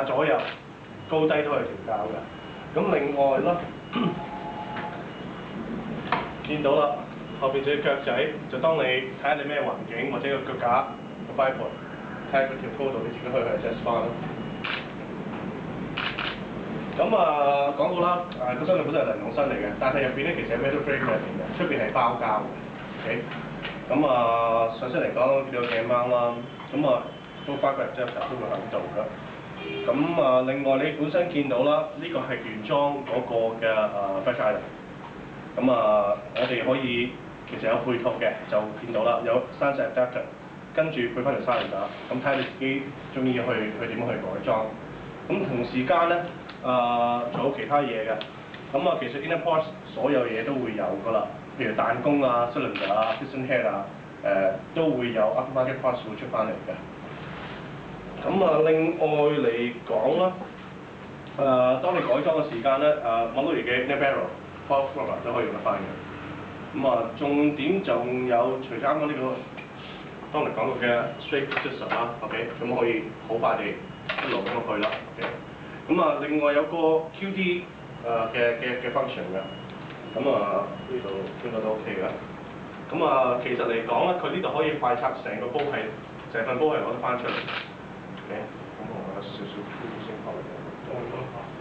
左右高低都係調校嘅。咁另外啦，見到啦，後邊隻腳仔就當你睇下你咩環境或者個腳架個 bipod， 睇下嗰條高度你自己去 adjust 翻咯。咁講過啦，個身本身係尼龍身嚟嘅，但係入邊咧其實有 metal frame 喺入邊嘅，出邊係包膠嘅。OK， 咁上身嚟講見到頸掹啦，咁都包括 adjuster 都會喺度嘅。咁另外你本身見到啦，呢個係原裝嗰個嘅flash island。咁我哋可以其實有配套嘅，就見到啦，有3隻 adapter， 跟住配翻條沙輪架，咁睇下你自己中意去點樣去改裝。咁同時間咧，仲有其他嘢嘅。咁其實 inner parts 所有嘢都會有噶啦，譬如彈弓啊、cylinder 啊、piston head 啊，都會有 aftermarket parts 會出翻嚟嘅。咁另外嚟講啦，當你改裝嘅時間咧，Marley嘅 inner barrel、fork rubber 都可以用得翻嘅。重點仲有除咗啱啱呢個當你講過嘅 straight system 啦 ，OK， 咁可以好快地一路咁去啦 ，OK。另外有個 QD 嘅 function 嘅，呢度應該都 OK 嘅。其實嚟講咧，佢呢度可以快拆成個煲係，成份煲係攞得翻出嚟。OK， 咁我有少少 QD 先後嘅。